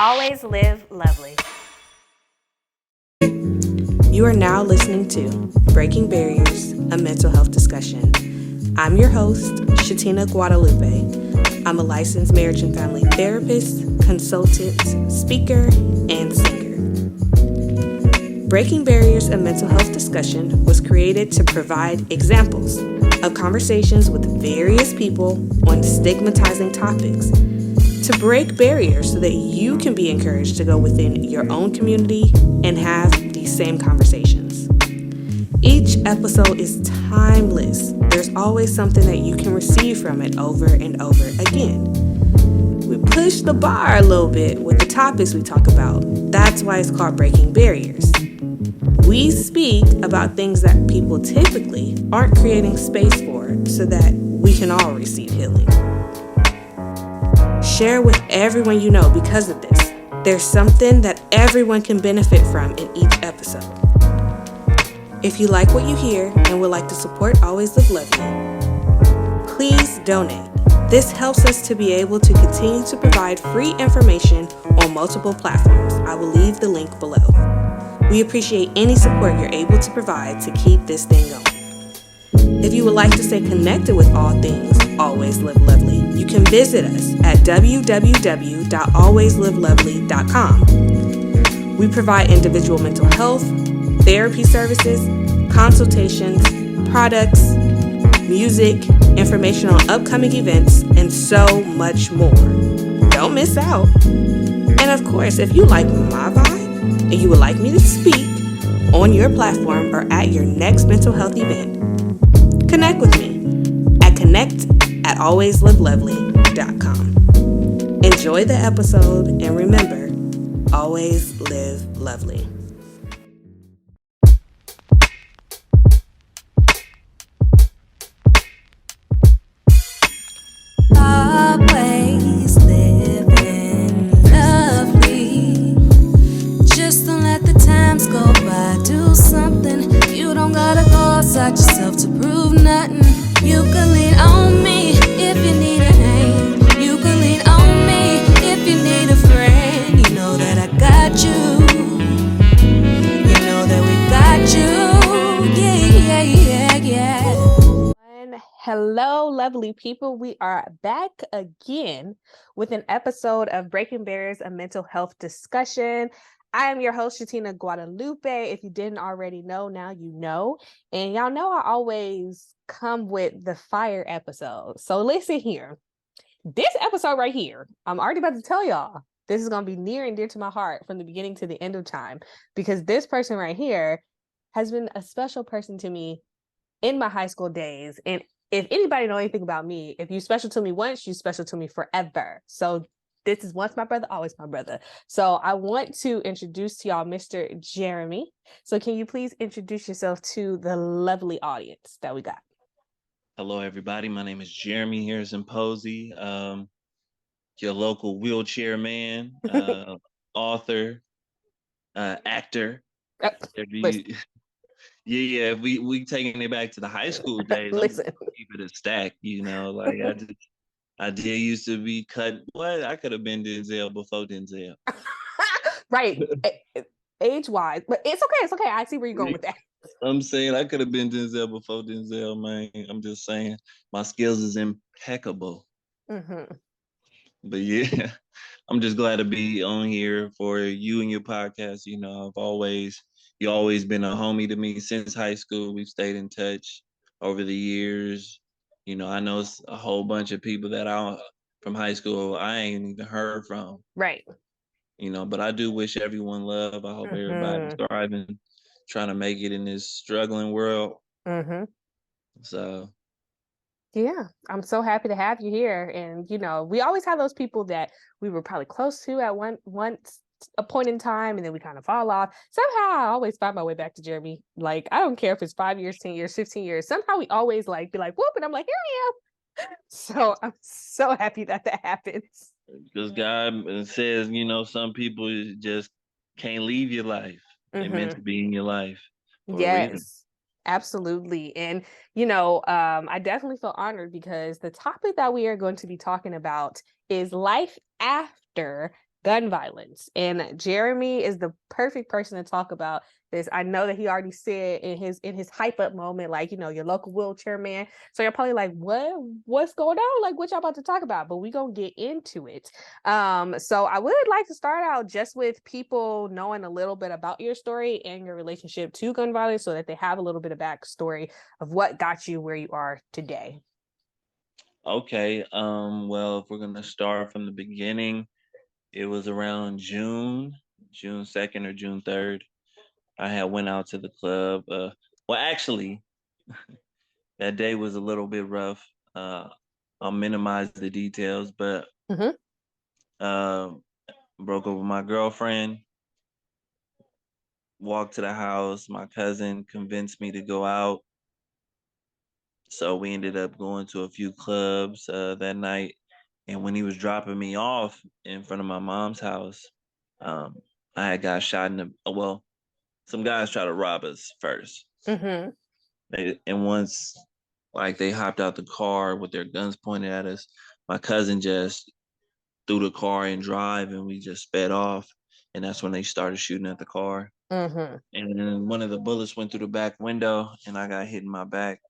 Always live lovely. You are now listening to Breaking Barriers, a mental health discussion. I'm your host, Chetina Guadalupe. I'm a licensed marriage and family therapist, consultant, speaker, and singer. Breaking Barriers, a mental health discussion was created to provide examples of conversations with various people on stigmatizing topics, to break barriers so that you can be encouraged to go within your own community and have these same conversations. Each episode is timeless. There's always something that you can receive from it over and over again. We push the bar a little bit with the topics we talk about. That's why it's called Breaking Barriers. We speak about things that people typically aren't creating space for so that we can all receive healing. Share with everyone you know because of this. There's something that everyone can benefit from in each episode. If you like what you hear and would like to support Always Live Lovely, please donate. This helps us to be able to continue to provide free information on multiple platforms. I will leave the link below. We appreciate any support you're able to provide to keep this thing going. If you would like to stay connected with all things Always Live Lovely, you can visit us at www.alwayslivelovely.com. We provide individual mental health, therapy services, consultations, products, music, information on upcoming events, and so much more. Don't miss out. And of course, if you like my vibe and you would like me to speak on your platform or at your next mental health event, connect with me at connect@alwayslivelovely.com. Enjoy the episode and remember, always live lovely. Always living lovely. Just don't let the times go by. Do something. You don't gotta go outside yourself to prove nothing. You can lean on me if you need a hand. You can lean on me if you need a friend. You know that I got you. You know that we got you. Yeah. Hello, lovely people. We are back again with an episode of Breaking Barriers, a mental health discussion. I am your host, Chetina Guadalupe. If you didn't already know, now you know. And y'all know I always come with the fire episode. So listen here. This episode right here, I'm already about to tell y'all, this is going to be near and dear to my heart from the beginning to the end of time, because this person right here has been a special person to me in my high school days. And if anybody know anything about me, if you special to me once, you special to me forever. So this is once my brother, always my brother. So I want to introduce to y'all Mr. Jeremy. So can you please introduce yourself to the lovely audience that we got? Hello, everybody. My name is Jeremy Harrison-Posey, your local wheelchair man, author, actor. Yeah, we taking it back to the high school days. Listen, I'm gonna keep it a stack, like I did used to be cut. What I could have been Denzel before Denzel. right, age-wise, but it's okay. It's okay. I see where you're going with that. I'm saying I could have been Denzel before Denzel, man. I'm just saying my skills is impeccable. Mm-hmm. But yeah, I'm just glad to be on here for you and your podcast. You always been a homie to me since high school. We've stayed in touch over the years. I know it's a whole bunch of people from high school I ain't even heard from. Right. But I do wish everyone love. I hope everybody's thriving, trying to make it in this struggling world. Mm-hmm. So yeah, I'm so happy to have you here. And we always have those people that we were probably close to at once a point in time, and then we kind of fall off. Somehow I always find my way back to Jeremy. Like, I don't care if it's 5 years, 10 years, 15 years. Somehow we always be like, whoop, and I'm like, here I am. So I'm so happy that happens. Because God says, some people just can't leave your life. They're meant to be in your life for a reason. Absolutely. And, I definitely feel honored because the topic that we are going to be talking about is life after gun violence. And Jeremy is the perfect person to talk about this. I know that he already said in his hype up moment, like, your local wheelchair man. So you're probably like, what's going on? Like, what y'all about to talk about? But we gonna get into it. So I would like to start out just with people knowing a little bit about your story and your relationship to gun violence, so that they have a little bit of backstory of what got you where you are today. Okay. Well, if we're gonna start from the beginning, it was around June 2nd or June 3rd. I had went out to the club. Well, actually, that day was a little bit rough. I'll minimize the details, but Mm-hmm. broke up with my girlfriend. Walked to the house. My cousin convinced me to go out. So we ended up going to a few clubs that night. And when he was dropping me off in front of my mom's house, um, I had got shot in the, well, some guys tried to rob us first. Mm-hmm. And once like they hopped out the car with their guns pointed at us, my cousin just threw the car in drive and we just sped off. And that's when they started shooting at the car. Mm-hmm. And then one of the bullets went through the back window and I got hit in my back.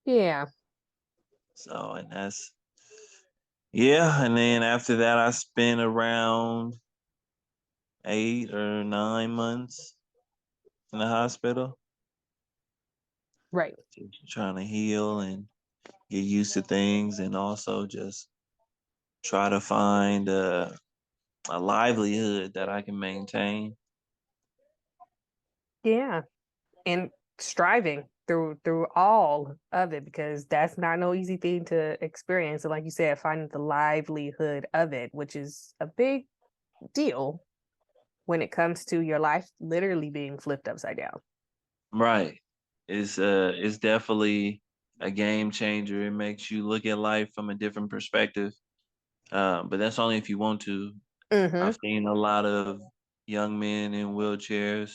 Yeah. So, and that's, yeah. And then after that, I spent around 8 or 9 months in the hospital. Right. Trying to heal and get used to things and also just try to find a livelihood that I can maintain. Yeah. And striving through all of it, because that's not no easy thing to experience. And like you said, finding the livelihood of it, which is a big deal when it comes to your life literally being flipped upside down. Right. It's definitely a game changer. It makes you look at life from a different perspective. But that's only if you want to. Mm-hmm. I've seen a lot of young men in wheelchairs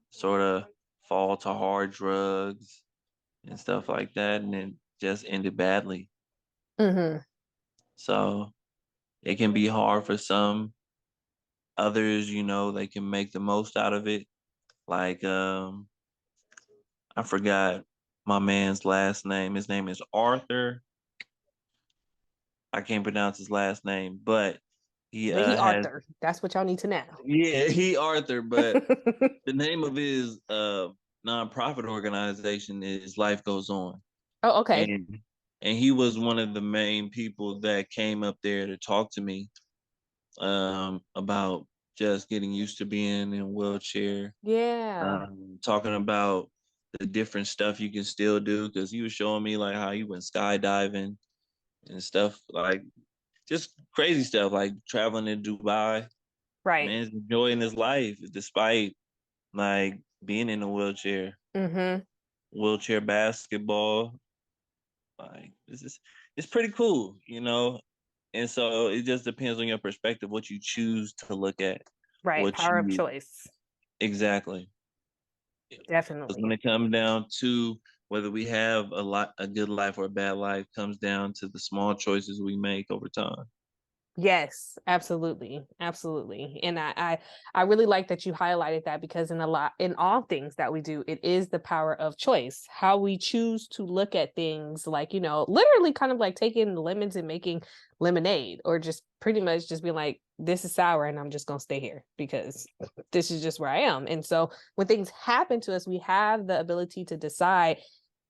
sort of fall to hard drugs and stuff like that, and it just ended badly. Mm-hmm. So it can be hard for some. Others, they can make the most out of it. Like I forgot my man's last name. His name is Arthur. I can't pronounce his last name, but he But he has, Arthur. That's what y'all need to know. yeah, he Arthur, but the name of his nonprofit organization is Life Goes On. Oh, okay. And he was one of the main people that came up there to talk to me about just getting used to being in a wheelchair, Yeah. talking about the different stuff you can still do, because he was showing me like how he went skydiving and stuff, like just crazy stuff, like traveling to Dubai. Right. Man's enjoying his life despite like being in a wheelchair. Mm-hmm. Wheelchair basketball, like it's pretty cool. And so it just depends on your perspective, what you choose to look at, Right. what Power of you choice. exactly. Because when Definitely. it comes down to whether we have a good life or a bad life, comes down to the small choices we make over time. Yes, absolutely. Absolutely. And I really like that you highlighted that, because in all things that we do, it is the power of choice. How we choose to look at things, like, literally kind of like taking lemons and making lemonade, or just pretty much just being like, this is sour and I'm just going to stay here because this is just where I am. And so when things happen to us, we have the ability to decide,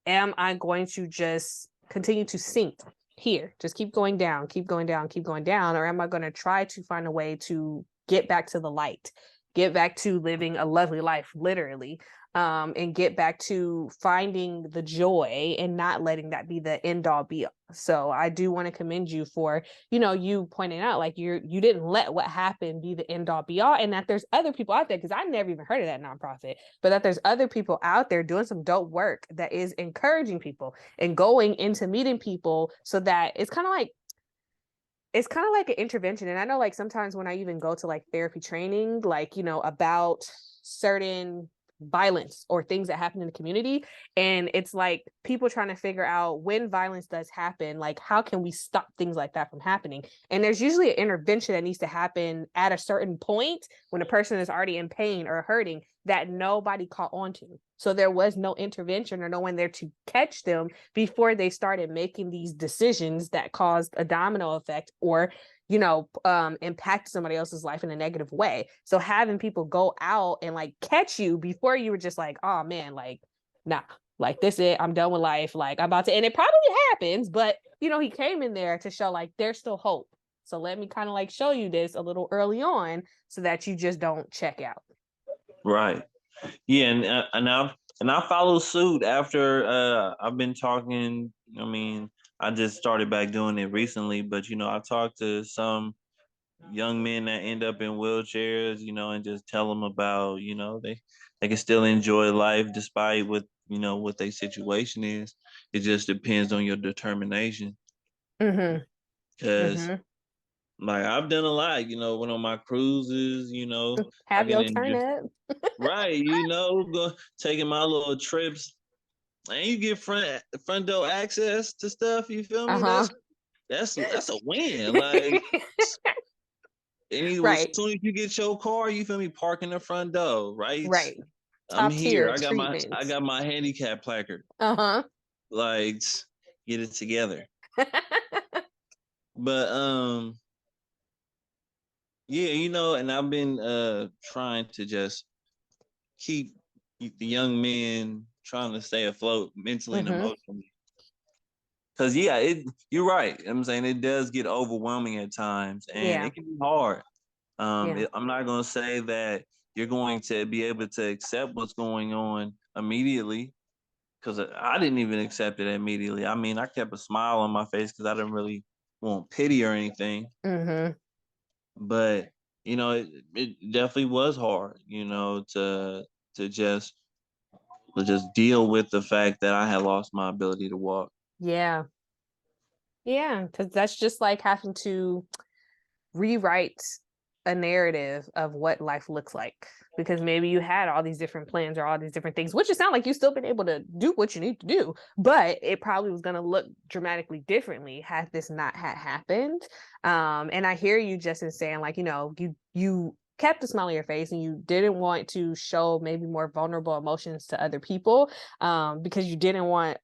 am I going to just continue to sink here, just keep going down, keep going down, keep going down, or am I going to try to find a way to get back to the light, get back to living a lovely life, literally, and get back to finding the joy and not letting that be the end all be all. So I do want to commend you for, you pointing out, like, you didn't let what happened be the end all be all, and that there's other people out there, because I never even heard of that nonprofit, but that there's other people out there doing some dope work that is encouraging people and going into meeting people, so that it's kind of like an intervention. And I know, like, sometimes when I even go to like therapy training, like, about certain violence or things that happen in the community. And it's like people trying to figure out when violence does happen, like how can we stop things like that from happening? And there's usually an intervention that needs to happen at a certain point when a person is already in pain or hurting that nobody caught on to. So there was no intervention or no one there to catch them before they started making these decisions that caused a domino effect or impact somebody else's life in a negative way. So having people go out and like catch you before you were just like, oh man, like, nah, like this it, I'm done with life. Like I'm about to, and it probably happens, but he came in there to show like there's still hope. So let me kind of like show you this a little early on so that you just don't check out. Right. Yeah, and I follow suit after I've been talking. I mean, I just started back doing it recently, but I talked to some young men that end up in wheelchairs, and just tell them about, they can still enjoy life despite what their situation is. It just depends on your determination. Mm-hmm. Because Mm-hmm. like I've done a lot, went on my cruises, I Have can your turn enjoy, up. right, go taking my little trips, and you get front door access to stuff. You feel me? Uh-huh. That's a win. Like, as Right. soon as you get your car, you feel me, park in the front door, right? Right. I'm Top here. tier I treatment. got my handicap placard. Uh-huh. Like, get it together. But yeah, and I've been trying to just keep the young men trying to stay afloat mentally and Mm-hmm. emotionally. Cause you're right. I'm saying it does get overwhelming at times, and Yeah. it can be hard. Yeah. I'm not gonna say that you're going to be able to accept what's going on immediately, because I didn't even accept it immediately. I mean, I kept a smile on my face because I didn't really want pity or anything. Mm-hmm. But it definitely was hard, to just deal with the fact that I had lost my ability to walk. Yeah. Yeah. Because that's just like having to rewrite a narrative of what life looks like. Because maybe you had all these different plans or all these different things, which it sounds like you've still been able to do what you need to do, but it probably was going to look dramatically differently had this not had happened. And I hear you just in saying like, you kept a smile on your face and you didn't want to show maybe more vulnerable emotions to other people because you didn't want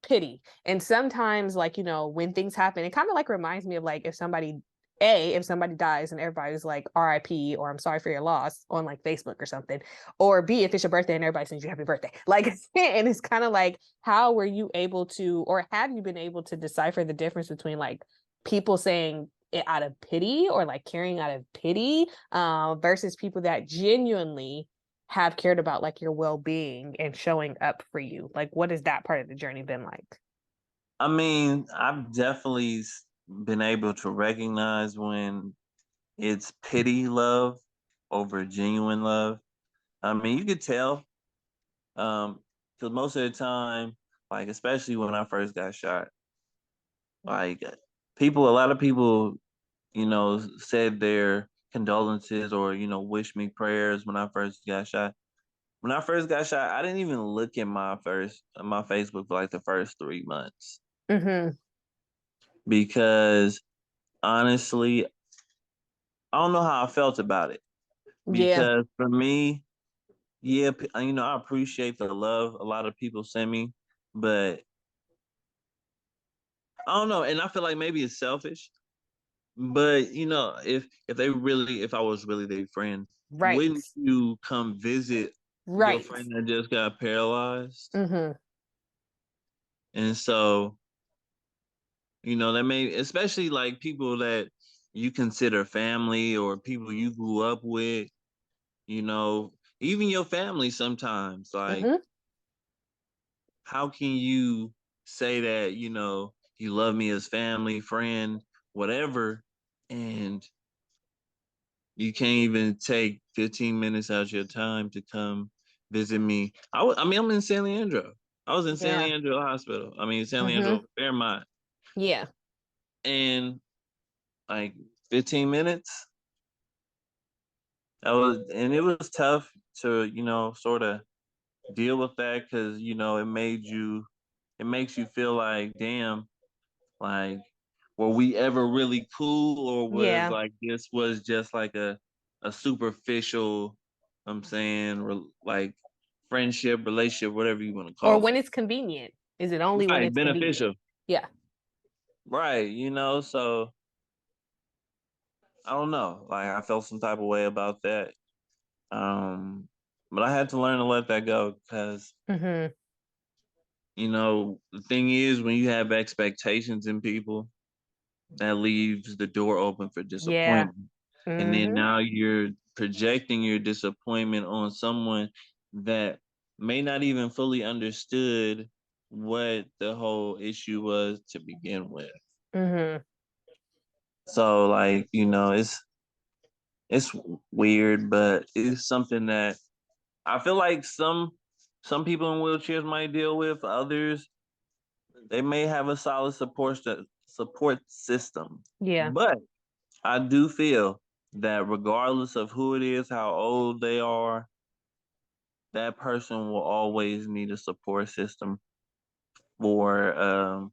pity. And sometimes like, when things happen, it kind of like reminds me of like if somebody dies and everybody's like RIP or I'm sorry for your loss on like Facebook or something, or B, if it's your birthday and everybody sings you happy birthday. Like, and it's kind of like, how were you able to, or have you been able to decipher the difference between like people saying it out of pity or like caring out of pity versus people that genuinely have cared about like your well-being and showing up for you? Like, what has that part of the journey been like? I mean, I've definitely been able to recognize when it's pity love over genuine love. I mean, you could tell, because most of the time, like especially when I first got shot, like a lot of people, said their condolences or wish me prayers when I first got shot. When I first got shot, I didn't even look at my Facebook for like the first 3 months Mm-hmm. because honestly, I don't know how I felt about it. Yeah. Because for me, yeah, I appreciate the love a lot of people send me, but I don't know, and I feel like maybe it's selfish. But if I was really their friend, Right. wouldn't you come visit your Right. friend that just got paralyzed? Mm-hmm. And so, that may, especially like people that you consider family or people you grew up with, you know, even your family sometimes, like, Mm-hmm. how can you say that, you love me as family, friend, whatever, and you can't even take 15 minutes out of your time to come visit me. I mean, I'm in San Leandro. I was in San Yeah. Leandro Hospital. I mean, San Mm-hmm. Leandro, Fairmont. Yeah. And like 15 minutes, and it was tough to, sort of. deal with that because it makes you feel like, damn, like, were we ever really cool, or was Yeah. like this was just like a superficial, like friendship, relationship, whatever you want to Or call when it. it's convenient. Is it only when Right, it's convenient? beneficial. Yeah. Right, so I don't know. Like I felt some type of way about that. But I had to learn to let that go because Mm-hmm. the thing is when you have expectations in people, that leaves the door open for Yeah. disappointment. And then Mm-hmm. now you're projecting your disappointment on someone that may not even fully understood what the whole issue was to begin with. Mm-hmm. So like, it's weird, but it's something that I feel like some people in wheelchairs might deal with. Others, they may have a solid support system. Yeah. But I do feel that regardless of who it is, how old they are, that person will always need a support system for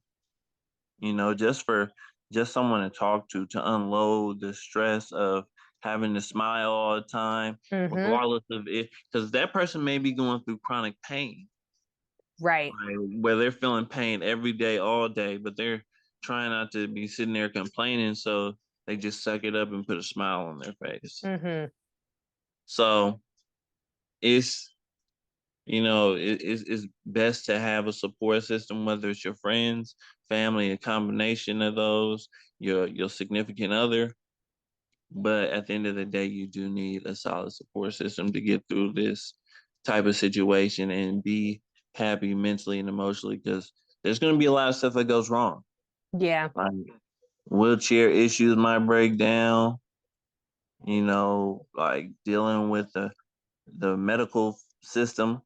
just someone to talk to unload the stress of having to smile all the time, Mm-hmm. regardless of it, because that person may be going through chronic pain, Right. right? Where they're feeling pain every day, all day, but they're trying not to be sitting there complaining, so they just suck it up and put a smile on their face. Mm-hmm. So it's it's best to have a support system, whether it's your friends, family, a combination of those, your significant other. But at the end of the day, you do need a solid support system to get through this type of situation and be happy mentally and emotionally because there's going to be a lot of stuff that goes wrong. Yeah. Like wheelchair issues might break down, like dealing with the medical system.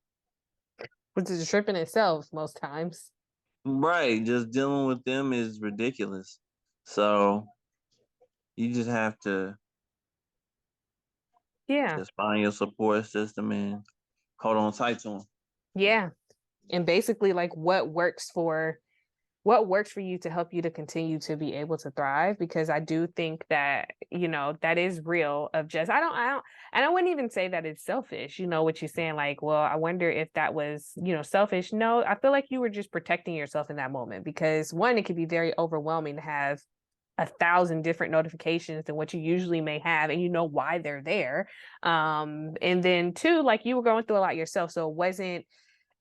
Which is a trip in itself most times. Right, just dealing with them is ridiculous. So you just have to Yeah. just find your support system and hold on tight to them. Yeah. And basically like what works for you to help you to continue to be able to thrive, because I do think that that is real of just I don't and I wouldn't even say that it's selfish, what you're saying, like, well, I wonder if that was selfish. No, I feel like you were just protecting yourself in that moment, because one, it could be very overwhelming to have 1,000 different notifications than what you usually may have, and why they're there. And then two, like, you were going through a lot yourself, so it wasn't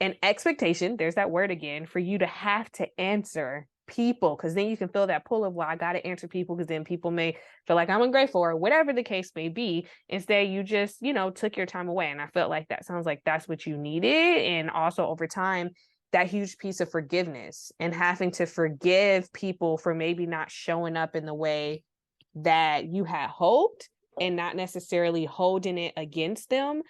an expectation, there's that word again, for you to have to answer people, because then you can feel that pull of, well, I got to answer people, because then people may feel like I'm ungrateful or whatever the case may be. Instead, you just took your time away, and I felt like that sounds like that's what you needed. And also over time, that huge piece of forgiveness and having to forgive people for maybe not showing up in the way that you had hoped, and not necessarily holding it against them,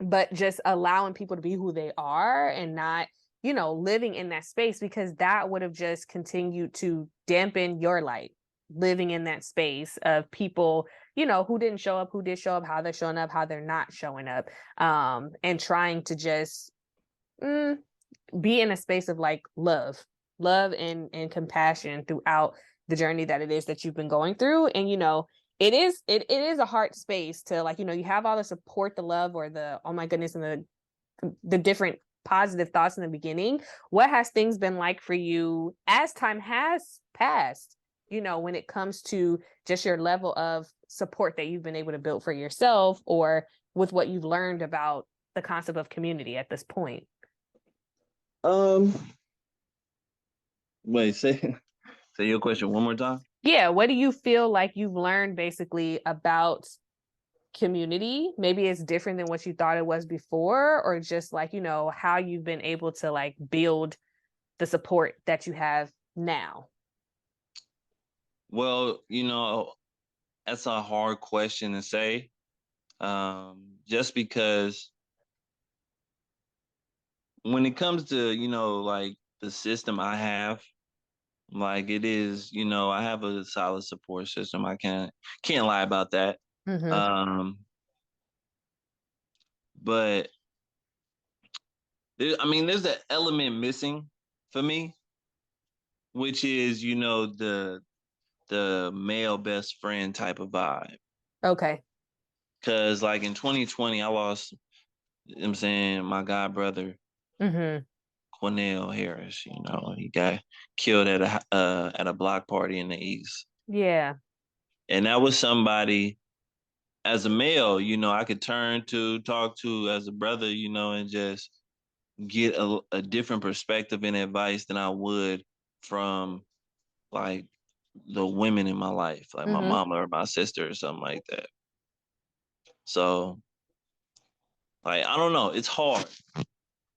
but just allowing people to be who they are, and not living in that space, because that would have just continued to dampen your light, living in that space of people who didn't show up, who did show up, how they're showing up, how they're not showing up, and trying to just be in a space of like love and compassion throughout the journey that it is that you've been going through. And it is a hard space to, like, you have all the support, the love, or the oh my goodness, and the different positive thoughts in the beginning. What has things been like for you as time has passed, when it comes to just your level of support that you've been able to build for yourself, or with what you've learned about the concept of community at this point? Um, Wait, say your question one more time. Yeah, what do you feel like you've learned basically about community? Maybe it's different than what you thought it was before, or just like, how you've been able to like build the support that you have now. Well, that's a hard question to say. Just because when it comes to, like the system I have, like it is, I have a solid support system. I can't lie about that. Mm-hmm. Um, but there's an element missing for me, which is, the male best friend type of vibe. Okay. Cause like in 2020, I lost, I'm saying, my god brother, Mm-hmm. Cornell Harris. He got killed at a block party in the East. Yeah. And that was somebody, as a male, I could turn to, talk to, as a brother, and just get a different perspective and advice than I would from like the women in my life, like my Mm-hmm. mama or my sister or something like that. So, like, I don't know, it's hard.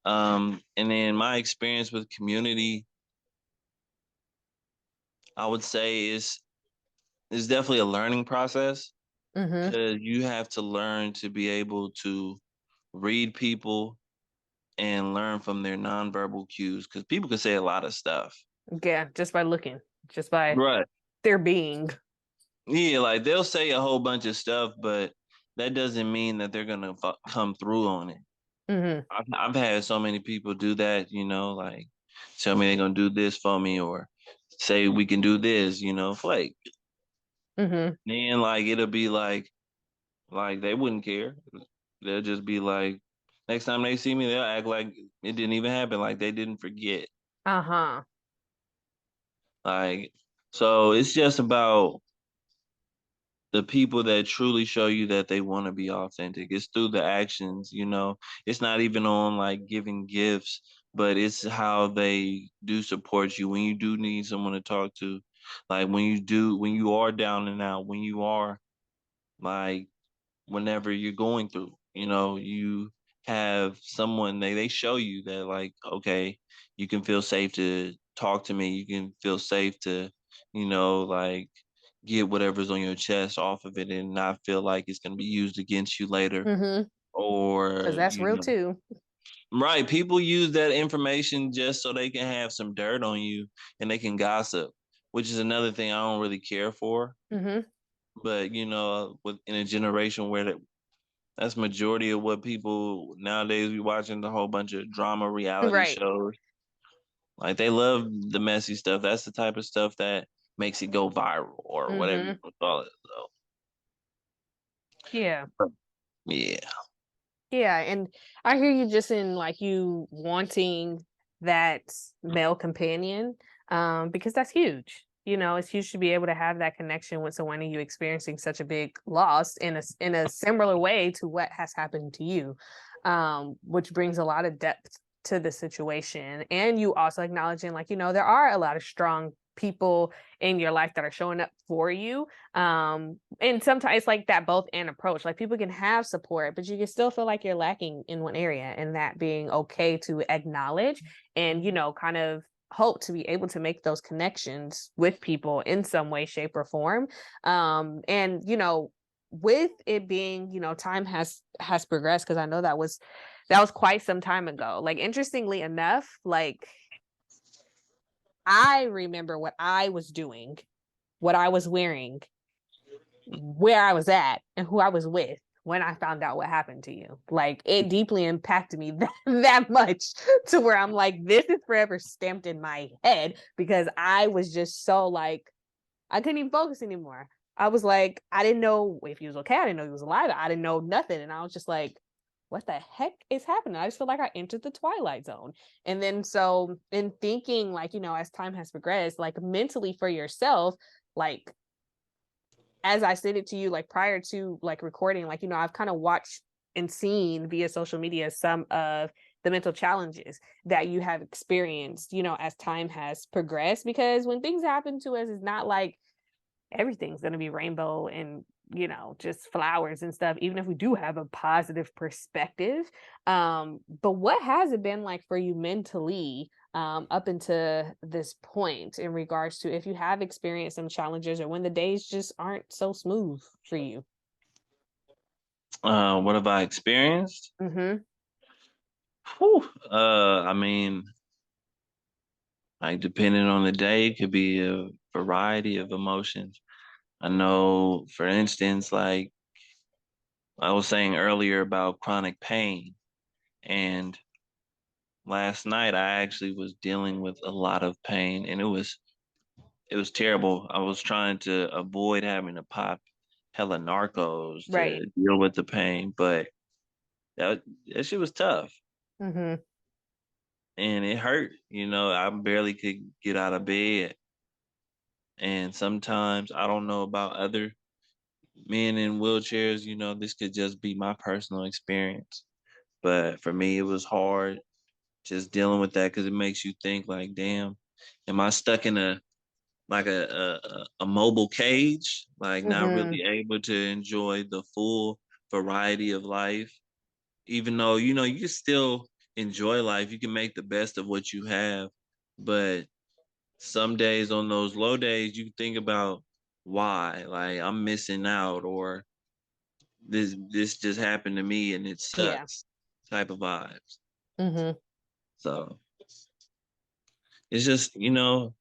And then my experience with community, I would say is definitely a learning process, Mm-hmm. because you have to learn to be able to read people and learn from their nonverbal cues, because people can say a lot of stuff. Yeah, just by looking, just by Right. their being. Yeah, like they'll say a whole bunch of stuff, but that doesn't mean that they're gonna come through on it. Mm-hmm. I've had so many people do that, like tell me they're gonna do this for me, or say we can do this, like Mm-hmm. then like it'll be like they wouldn't care. They'll just be like, next time they see me, they'll act like it didn't even happen, like they didn't forget. Uh-huh. Like, so it's just about the people that truly show you that they want to be authentic. It's through the actions. It's not even on like giving gifts, but it's how they do support you when you do need someone to talk to. Like when you are down and out, when you are like, whenever you're going through, you have someone, they show you that, like, okay, you can feel safe to talk to me. You can feel safe to, like, get whatever's on your chest off of it and not feel like it's going to be used against you later. Mm-hmm. Because Or, that's real too. right. People use that information just so they can have some dirt on you and they can gossip, which is another thing I don't really care for. Mm-hmm. But, in a generation where that's majority of what people nowadays be watching, the whole bunch of drama reality Right. shows. Like they love the messy stuff. That's the type of stuff that makes it go viral or whatever you Mm-hmm. want to call it. So Yeah. yeah. Yeah, and I hear you just in like you wanting that male companion, because that's huge. It's huge to be able to have that connection with someone and you experiencing such a big loss in a similar way to what has happened to you, which brings a lot of depth to the situation. And you also acknowledging like, there are a lot of strong people in your life that are showing up for you, and sometimes it's like that both and approach, like people can have support but you can still feel like you're lacking in one area, and that being okay to acknowledge and kind of hope to be able to make those connections with people in some way, shape, or form. And with it being, time has progressed, because I know that was quite some time ago. Like, interestingly enough, like I remember what I was doing, what I was wearing, where I was at, and who I was with when I found out what happened to you. Like, it deeply impacted me that much, to where I'm like, this is forever stamped in my head, because I was just so like, I couldn't even focus anymore. I was like, I didn't know if he was okay. I didn't know he was alive. I didn't know nothing. And I was just like, what the heck is happening? I just feel like I entered the twilight zone. And then so in thinking, like, as time has progressed, like mentally for yourself, like as I said it to you, like prior to like recording, like, I've kind of watched and seen via social media some of the mental challenges that you have experienced, as time has progressed. Because when things happen to us, it's not like everything's going to be rainbow and just flowers and stuff, even if we do have a positive perspective. But what has it been like for you mentally, up until this point, in regards to if you have experienced some challenges or when the days just aren't so smooth for you? What have I experienced? Mm-hmm. Whew. I mean, like depending on the day, it could be a variety of emotions. I know, for instance, like I was saying earlier about chronic pain, and last night I actually was dealing with a lot of pain, and it was terrible. I was trying to avoid having to pop hella narcos to Right. deal with the pain, but that shit was tough Mm-hmm. and it hurt. You know, I barely could get out of bed. And sometimes I don't know about other men in wheelchairs, you know, this could just be my personal experience. But for me, it was hard just dealing with that because it makes you think like, damn, am I stuck in a mobile cage, like not Mm-hmm. really able to enjoy the full variety of life, even though you know you can still enjoy life, you can make the best of what you have, but some days on those low days you think about why, like I'm missing out, or this just happened to me and it Yeah. sucks type of vibes. Mm-hmm. So it's just, you know,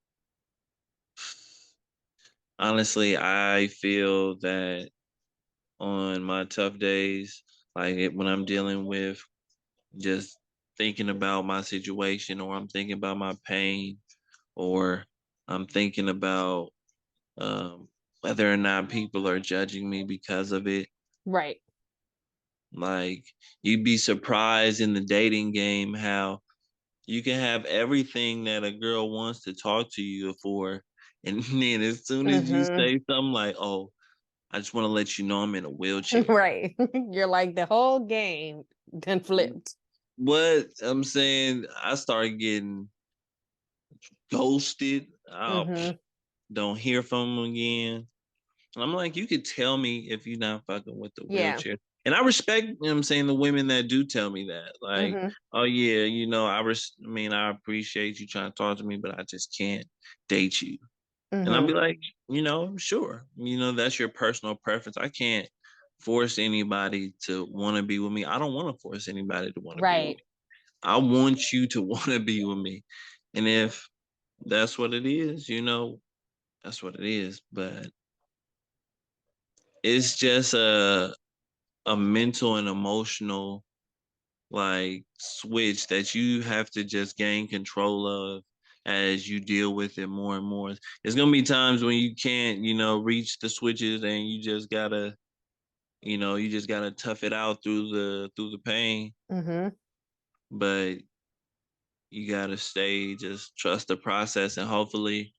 honestly, I feel that on my tough days, when I'm dealing with just thinking about my situation, or I'm thinking about my pain, or I'm thinking about um, whether or not people are judging me because of it. Right. Like, you'd be surprised in the dating game how you can have everything that a girl wants to talk to you for. And then as soon as you Mm-hmm. say something like, oh, I just want to let you know I'm in a wheelchair. Right. You're like the whole game done flipped. What I'm saying, I started getting ghosted. I Mm-hmm. don't hear from them again. And I'm like, you could tell me if you're not fucking with the Yeah. wheelchair. And I respect, you know what I'm saying, the women that do tell me that. Like, Mm-hmm. oh yeah, you know, I mean, I appreciate you trying to talk to me, but I just can't date you. And I'll Mm-hmm. be like, you know, sure. You know, that's your personal preference. I can't force anybody to want to be with me. I don't want to force anybody to want to be with Right. me. I want you to want to be with me. And if that's what it is, you know, that's what it is. But it's just a mental and emotional like switch that you have to just gain control of as you deal with it more and more. There's gonna be times when you can't, you know, reach the switches, and you just gotta, you know, you just gotta tough it out through the pain. Mm-hmm. But you gotta stay, just trust the process, and hopefully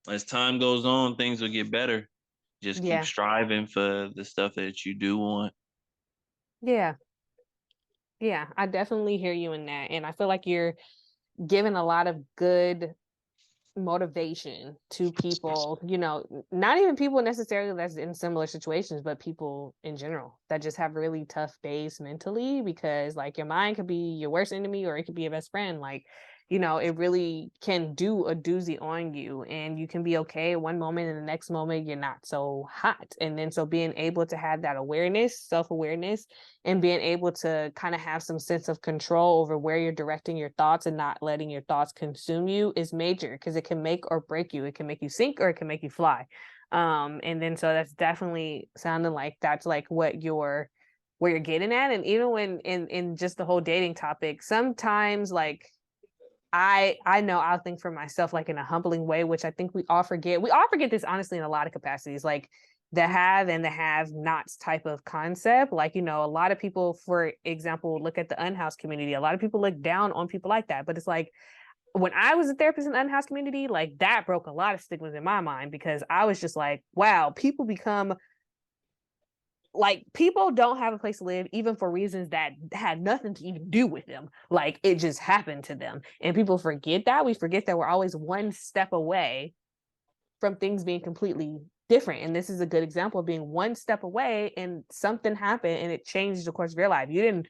as time goes on, things will get better. Just keep Yeah. striving for the stuff that you do want. Yeah. Yeah. I definitely hear you in that. And I feel like you're giving a lot of good motivation to people, you know, not even people necessarily that's in similar situations, but people in general that just have really tough days mentally, because like your mind could be your worst enemy or it could be your best friend. Like, you know, it really can do a doozy on you, and you can be okay one moment and the next moment you're not so hot. And then so being able to have that awareness, self-awareness, and being able to kind of have some sense of control over where you're directing your thoughts and not letting your thoughts consume you is major, because it can make or break you. It can make you sink or it can make you fly. And then so that's definitely sounding like that's like what you're where you're getting at. And even when in just the whole dating topic, sometimes like I know I'll think for myself like in a humbling way, which I think we all forget. We all forget this honestly in a lot of capacities, like the have and the have nots type of concept. Like, you know, a lot of people, for example, look at the unhoused community. A lot of people look down on people like that. But it's like when I was a therapist in the unhoused community, like that broke a lot of stigmas in my mind, because I was just like, wow, people become like, people don't have a place to live even for reasons that had nothing to even do with them. Like it just happened to them, and people forget that. We forget that we're always one step away from things being completely different, and this is a good example of being one step away and something happened and it changed the course of your life. You didn't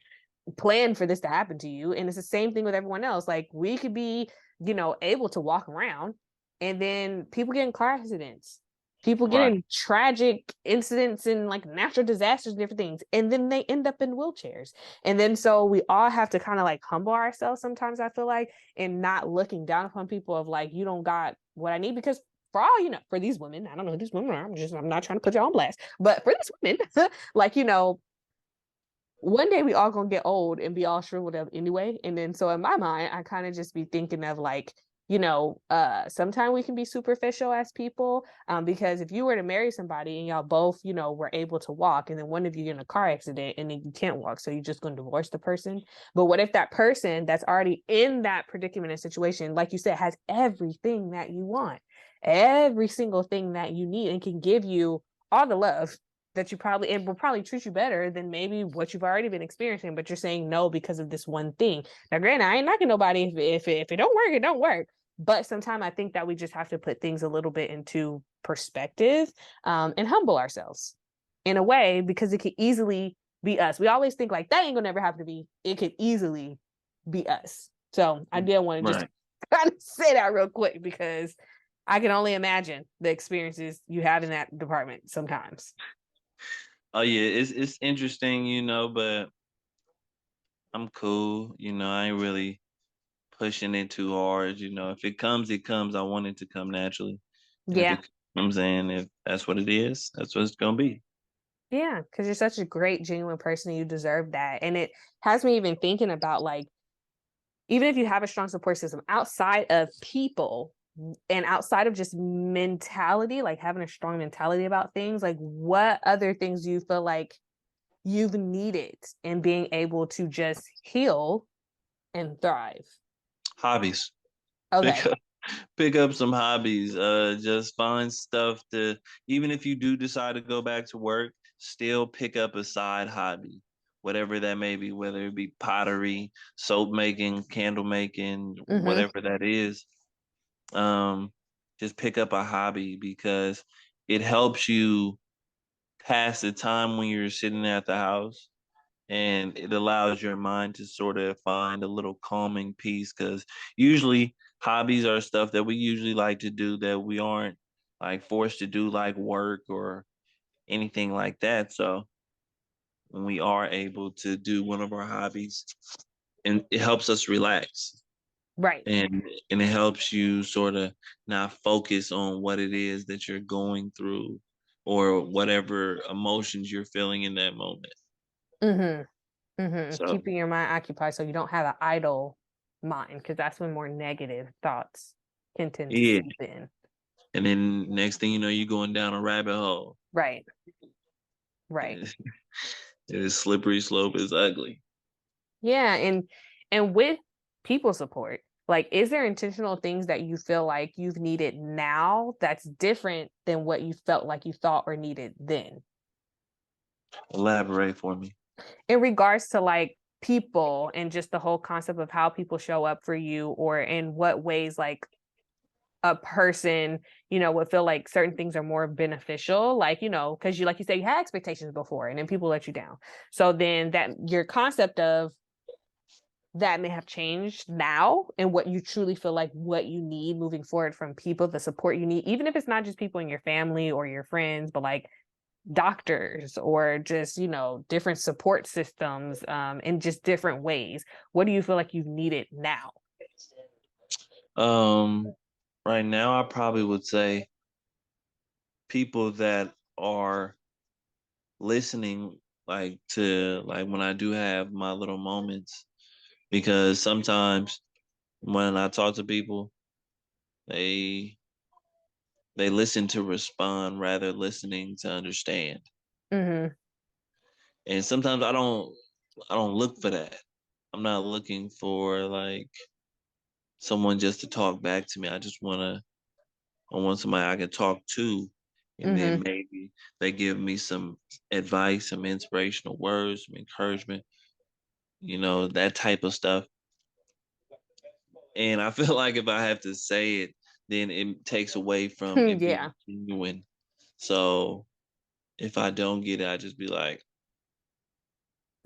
plan for this to happen to you, and it's the same thing with everyone else. Like we could be, you know, able to walk around, and then people get in car accidents, people get Right. in tragic incidents and like natural disasters and different things, and then they end up in wheelchairs. And then so we all have to kind of like humble ourselves sometimes, I feel like, and not looking down upon people of like, you don't got what I need. Because for all you know, for these women, I don't know who these women are, I'm not trying to put you on blast, but for these women like, you know, one day we all gonna get old and be all shriveled up anyway. And then so in my mind, I kind of just be thinking of like, sometimes we can be superficial as people. Because if you were to marry somebody and y'all both, were able to walk, and then one of you get in a car accident and then you can't walk, so you're just gonna divorce the person. But what if that person that's already in that predicament and situation, like you said, has everything that you want, every single thing that you need, and can give you all the love that you probably, it will probably treat you better than maybe what you've already been experiencing, but you're saying no because of this one thing. Now, granted, I ain't knocking nobody if it don't work, it don't work. But sometimes I think that we just have to put things a little bit into perspective, and humble ourselves in a way, because it could easily be us. We always think like that ain't gonna never happen to me. It could easily be us. So I did want to just kind of say that real quick, because I can only imagine the experiences you have in that department sometimes. Oh yeah, it's interesting, but I'm cool. I ain't really pushing it too hard. If it comes, it comes. I want it to come naturally. And if Yeah. it comes in, if that's what it is, that's what it's gonna be. Yeah, because you're such a great, genuine person and you deserve that. And it has me even thinking about like, even if you have a strong support system outside of people and outside of just mentality, like having a strong mentality about things, like what other things do you feel like you've needed in being able to just heal and thrive? Hobbies. Okay. Pick up pick up some hobbies. Just find stuff to, even if you do decide to go back to work, still pick up a side hobby, whatever that may be, whether it be pottery, soap making, candle making, Mm-hmm. whatever that is. Um, just pick up a hobby because it helps you pass the time when you're sitting at the house, and it allows your mind to sort of find a little calming peace, because usually hobbies are stuff that we usually like to do that we aren't like forced to do, like work or anything like that. So when we are able to do one of our hobbies, and it helps us relax, Right. and it helps you sort of not focus on what it is that you're going through or whatever emotions you're feeling in that moment. Mm-hmm. Mm-hmm. So Keeping your mind occupied so you don't have an idle mind, because that's when more negative thoughts can tend to yeah, seep in. and then next thing you know, you're going down a rabbit hole. Right. Right. And the slippery slope is ugly. Yeah, and with people support, like, is there intentional things that you feel like you've needed now that's different than what you felt like you thought or needed then? Elaborate for me. In regards to like people and just the whole concept of how people show up for you, or in what ways like a person, would feel like certain things are more beneficial, like, because you, like you said, you had expectations before and then people let you down. So then that your concept of that may have changed now, and what you truly feel like what you need moving forward from people, the support you need, even if it's not just people in your family or your friends, but like doctors or just, different support systems, in just different ways. What do you feel like you've needed now? Um, right now, I probably would say people that are listening, like to like when I do have my little moments, because sometimes when I talk to people, they they listen to respond rather listening to understand. Mm-hmm. And sometimes I don't look for that. I'm not looking for like someone just to talk back to me. I want somebody I can talk to, and then Mm-hmm. maybe they give me some advice, some inspirational words, some encouragement, that type of stuff. And I feel like if I have to say it, then it takes away from it Yeah. being genuine. So if I don't get it, I just be like,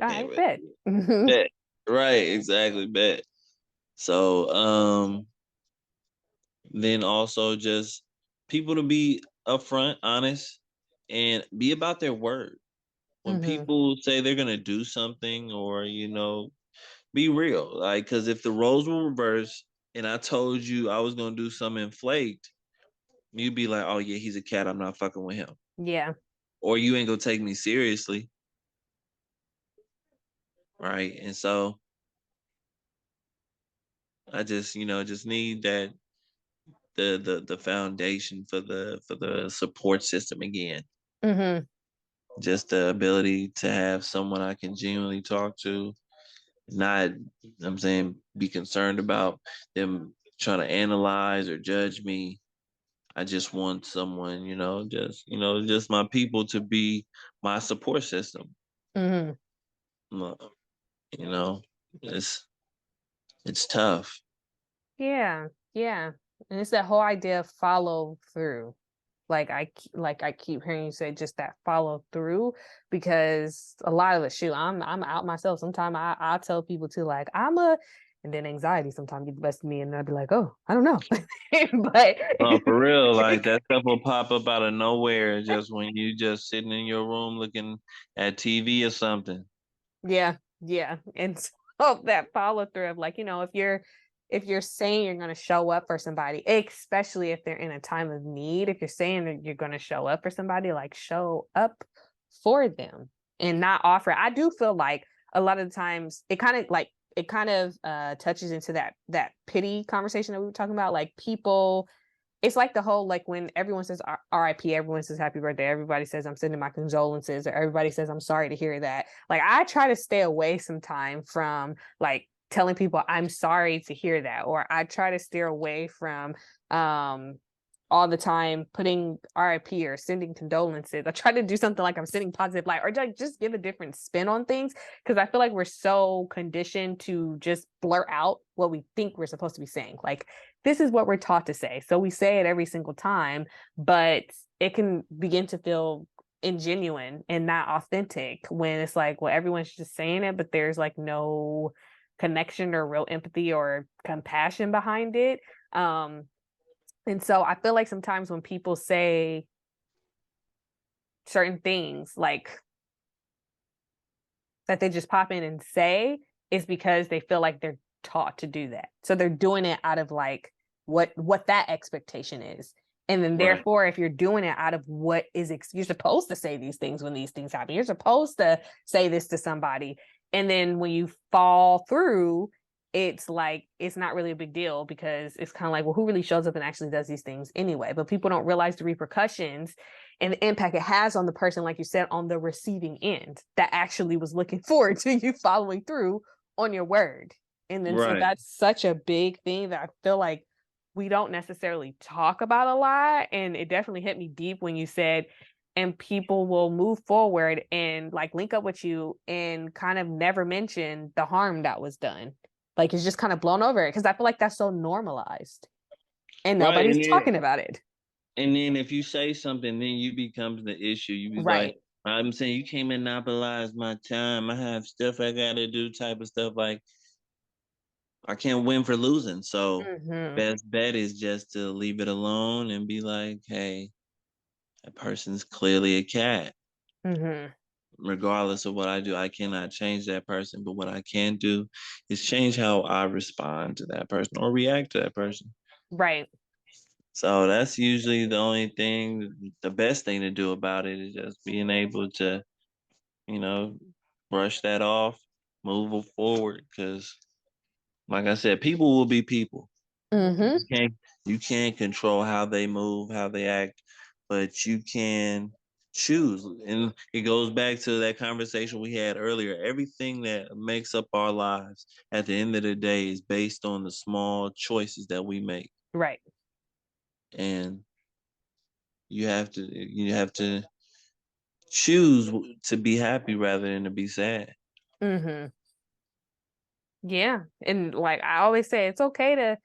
I damn it, bet. Mm-hmm. bet. Right, exactly, bet. So then also just people to be upfront, honest, and be about their word. When Mm-hmm. people say they're gonna do something, or be real. Like, because if the roles were reversed and I told you I was gonna do something flaked, you'd be like, "Oh yeah, he's a cat. I'm not fucking with him," Yeah. or you ain't gonna take me seriously. right? And so I just, just need that the foundation for the support system again. Mm-hmm. Just the ability to have someone I can genuinely talk to, not, I'm saying, be concerned about them trying to analyze or judge me. I just want someone, just my people to be my support system. Mm-hmm. Uh, You know, it's it's tough. Yeah, yeah. And it's that whole idea of follow through. Like I keep hearing you say just that follow through, because a lot of the shoot, I'm out myself. Sometimes I tell people to, like, and then anxiety sometimes get the best of me, and I'll be like, oh, I don't know. But Oh, for real, like that stuff will pop up out of nowhere just when you just sitting in your room looking at TV or something. yeah, yeah. And so that follow through of, like, if you're saying you're going to show up for somebody, especially if they're in a time of need, if you're saying that you're going to show up for somebody, like, show up for them and not offer. I do feel like a lot of the times it kind of touches into that pity conversation that we were talking about. Like, people, it's like the whole, like, when everyone says RIP, everyone says happy birthday, everybody says I'm sending my condolences, or everybody says I'm sorry to hear that. Like, I try to stay away sometime from, like, telling people I'm sorry to hear that, or I try to steer away from all the time putting RIP or sending condolences. I try to do something like I'm sending positive light, or like just give a different spin on things, because I feel like we're so conditioned to just blur out what we think we're supposed to be saying. Like, this is what we're taught to say, so we say it every single time, but it can begin to feel ingenuine and not authentic when it's like, well, everyone's just saying it, but there's like no connection or real empathy or compassion behind it. And so I feel like sometimes when people say certain things, like, that they just pop in and say, is because they feel like they're taught to do that. So they're doing it out of, like, what that expectation is. And then Right. therefore, if you're doing it out of what is you're supposed to say these things when these things happen. You're supposed to say this to somebody. And then when you fall through, it's like, it's not really a big deal, because it's kind of like, well, who really shows up and actually does these things anyway? But people don't realize the repercussions and the impact it has on the person, like you said, on the receiving end, that actually was looking forward to you following through on your word. And then so Right. that's such a big thing that I feel like we don't necessarily talk about a lot. And it definitely hit me deep when you said, and people will move forward and, like, link up with you and kind of never mention the harm that was done. Like, it's just kind of blown over it, because I feel like that's so normalized and Right. nobody's talking about it. And then if you say something, then you becomes the issue. You be like, Right. I'm saying you can't monopolize my time. I have stuff I gotta do, type of stuff. Like, I can't win for losing. So Mm-hmm. best bet is just to leave it alone and be like, hey, that person's clearly a cat. Mm-hmm. Regardless of what I do, I cannot change that person. But what I can do is change how I respond to that person or react to that person. Right. So that's usually the only thing, the best thing to do about it is just being able to, you know, brush that off, move forward. Because, like I said, people will be people. Mm-hmm. You can't control how they move, how they act, but you can choose. And it goes back to that conversation we had earlier. Everything that makes up our lives at the end of the day is based on the small choices that we make. Right. And you have to choose to be happy rather than to be sad. Mm-hmm. Yeah. And, like, I always say, it's okay to,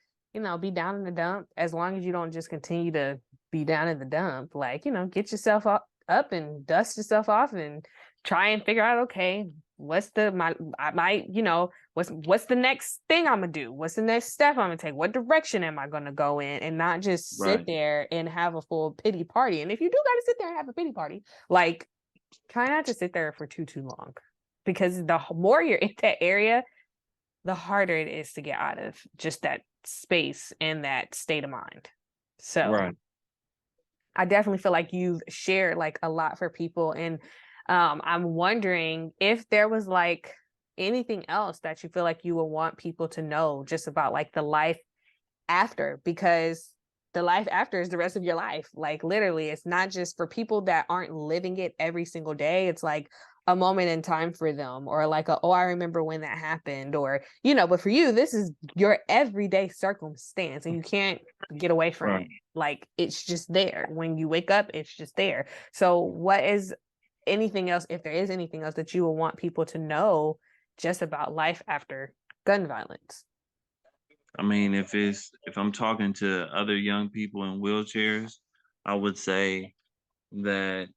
be down in the dump, as long as you don't just continue to be down in the dump. Like, get yourself up and dust yourself off and try and figure out, okay, what's the my I might, what's the next thing I'm gonna do? What's the next step I'm gonna take? What direction am I gonna go in? And not just sit Right. there and have a full pity party. And if you do gotta sit there and have a pity party, like, try not to sit there for too long. Because the more you're in that area, the harder it is to get out of just that space and that state of mind. So Right. I definitely feel like you've shared, like, a lot for people. And I'm wondering if there was, like, anything else that you feel like you would want people to know just about like the life after, because the life after is the rest of your life. Like literally, it's not just for people that aren't living it every single day. It's like a moment in time for them, or like oh, I remember when that happened, or but for you, this is your everyday circumstance and you can't get away from it. Like it's just there. When you wake up, it's just there. So what is anything else, if there is anything else that you would want people to know just about life after gun violence? I mean, if I'm talking to other young people in wheelchairs, I would say that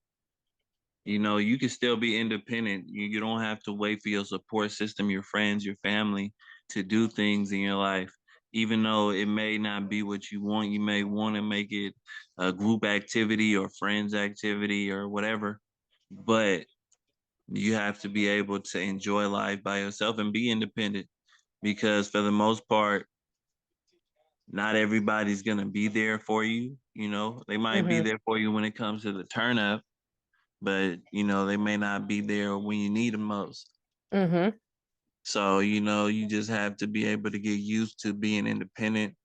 you can still be independent. You don't have to wait for your support system, your friends, your family to do things in your life. Even though it may not be what you want, you may want to make it a group activity or friends activity or whatever. But you have to be able to enjoy life by yourself and be independent, because for the most part, not everybody's going to be there for you. They might be there for you when it comes to the turn up, but they may not be there when you need them most. So you just have to be able to get used to being independent,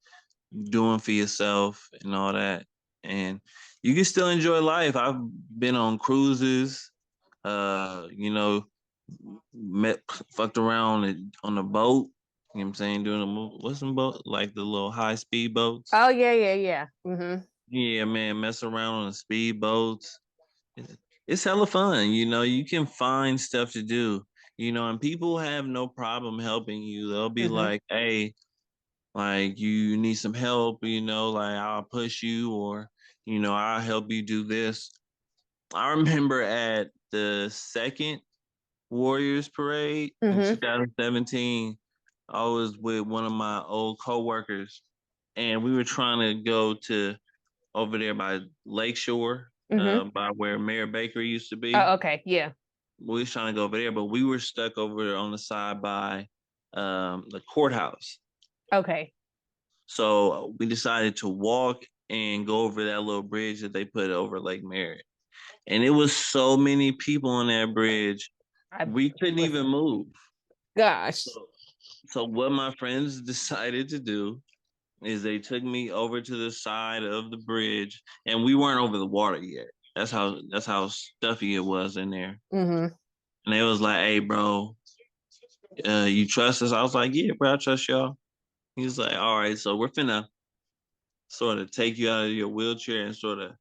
doing for yourself and all that, and you can still enjoy life. I've been on cruises, fucked around on a boat. You know what I'm saying? Doing what's some boat, like the little high speed boats. Oh yeah. Yeah, man, mess around on the speed boats. It's hella fun. You can find stuff to do. And people have no problem helping you. They'll be like, "Hey, like you need some help. Like I'll push you, or I'll help you do this." I remember at the second Warriors parade in 2017, I was with one of my old coworkers, and we were trying to go to over there by Lakeshore, by where Mayor Bakery used to be. Oh, okay, yeah. We was trying to go over there, but we were stuck over there on the side by the courthouse. Okay. So we decided to walk and go over that little bridge that they put over Lake Merritt. And it was so many people on that bridge, we couldn't even move. Gosh. So what my friends decided to do is they took me over to the side of the bridge, and we weren't over the water yet. That's how stuffy it was in there. And they was like, "Hey, bro, you trust us?" I was like, "Yeah, bro, I trust y'all." He was like, "All right, so we're finna sort of take you out of your wheelchair and sort of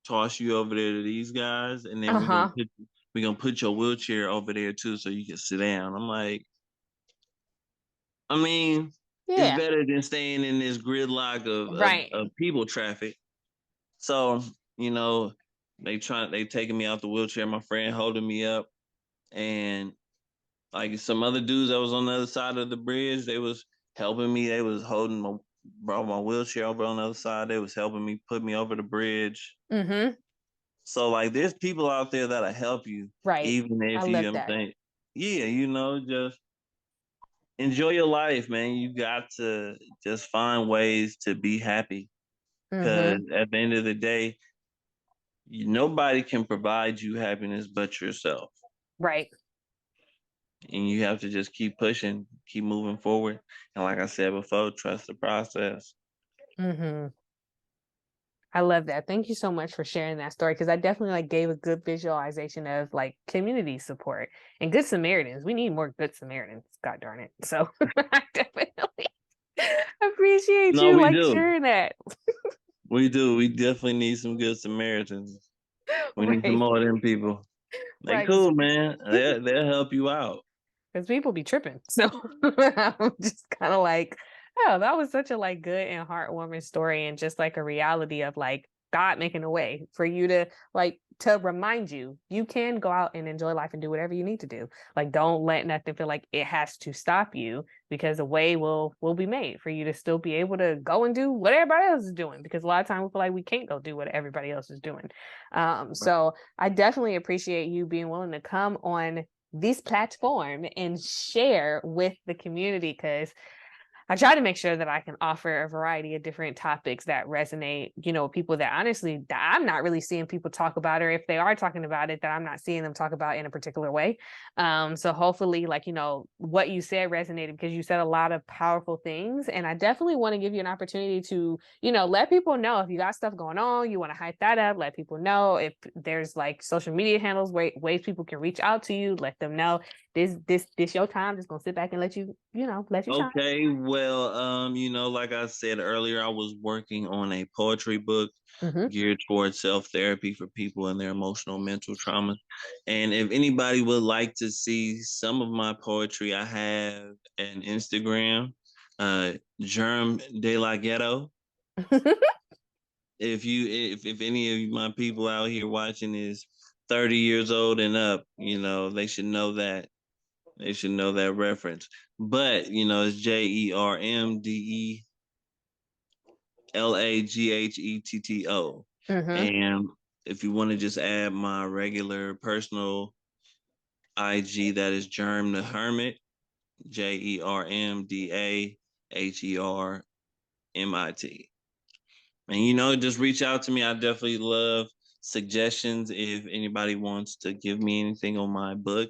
toss you over there to these guys, and then we're gonna put your wheelchair over there too, so you can sit down." I'm like, I mean, it's better than staying in this gridlock of people traffic. So, they taking me out the wheelchair, my friend holding me up, and like some other dudes that was on the other side of the bridge, they was helping me. They was brought my wheelchair over on the other side. They was helping me put me over the bridge. So like there's people out there that'll help you. Right. Even if just enjoy your life, man. You got to just find ways to be happy. Because at the end of the day, nobody can provide you happiness but yourself. Right. And you have to just keep pushing, keep moving forward. And like I said before, trust the process. I love that. Thank you so much for sharing that story, because I definitely gave a good visualization of community support and Good Samaritans. We need more Good Samaritans, god darn it. So I definitely appreciate you sharing that. We do. We definitely need some Good Samaritans. We need some more of them people. They cool, man. They'll help you out. Because people be tripping. So I'm just kind of oh, that was such a good and heartwarming story, and just a reality of God making a way for you to to remind you can go out and enjoy life and do whatever you need to do. Don't let nothing feel like it has to stop you, because a way will be made for you to still be able to go and do what everybody else is doing, because a lot of times we feel like we can't go do what everybody else is doing. So I definitely appreciate you being willing to come on this platform and share with the community, because I try to make sure that I can offer a variety of different topics that resonate, people that honestly that I'm not really seeing people talk about, or if they are talking about it, that I'm not seeing them talk about in a particular way. So hopefully, what you said resonated, because you said a lot of powerful things. And I definitely want to give you an opportunity to, let people know if you got stuff going on, you want to hype that up, let people know if there's like social media handles, ways people can reach out to you, let them know this your time. Just gonna sit back and let you shine. Okay, well, like I said earlier, I was working on a poetry book Mm-hmm. geared towards self-therapy for people and their emotional mental trauma. And if anybody would like to see some of my poetry, I have an Instagram, Germ de la Ghetto. If any of my people out here watching is 30 years old and up, they should know that. They should know that reference. But, it's JermyLaghetto. Mm-hmm. And if you want to just add my regular personal IG, that is Germ the Hermit, JermDaHermit. And, just reach out to me. I definitely love suggestions. If anybody wants to give me anything on my book,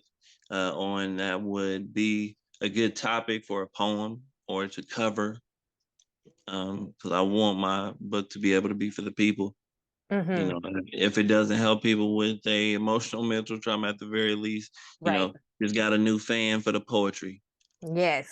on that would be a good topic for a poem or to cover, because I want my book to be able to be for the people. Mm-hmm. If it doesn't help people with a emotional mental trauma, at the very least, Right. just got a new fan for the poetry. Yes.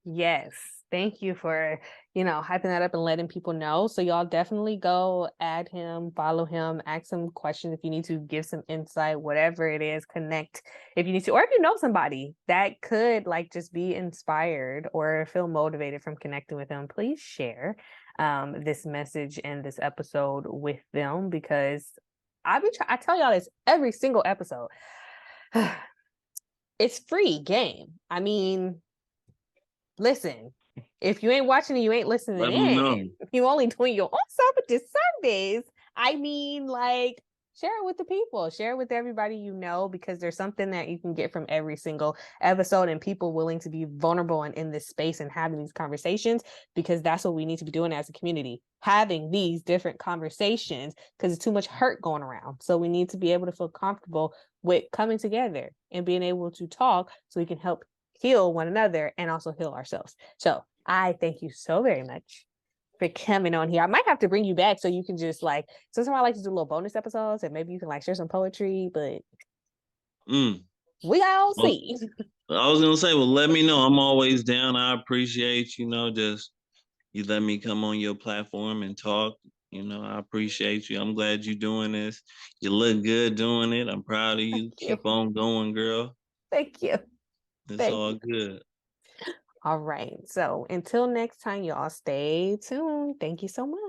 Yes. Thank you for, hyping that up and letting people know. So y'all definitely go add him, follow him, ask him questions if you need to, give some insight, whatever it is, connect if you need to, or if you know somebody that could just be inspired or feel motivated from connecting with him, please share this message and this episode with them, because I tell y'all this every single episode. It's free game. I mean, listen, if you ain't watching and you ain't listening Let me know. if you only doing your own stuff with disservice, I mean, share it with the people, share it with everybody because there's something that you can get from every single episode, and people willing to be vulnerable and in this space and having these conversations, because that's what we need to be doing as a community, having these different conversations, because it's too much hurt going around. So we need to be able to feel comfortable with coming together and being able to talk so we can help heal one another and also heal ourselves. So I thank you so very much for coming on here. I might have to bring you back so you can just sometimes I like to do little bonus episodes and maybe you can share some poetry, but we all see. I was gonna say, well, let me know. I'm always down. I appreciate, just you let me come on your platform and talk. I appreciate you. I'm glad you're doing this. You look good doing it. I'm proud of you. Keep on going, girl. Thank you. It's all good. All right. So until next time, y'all stay tuned. Thank you so much.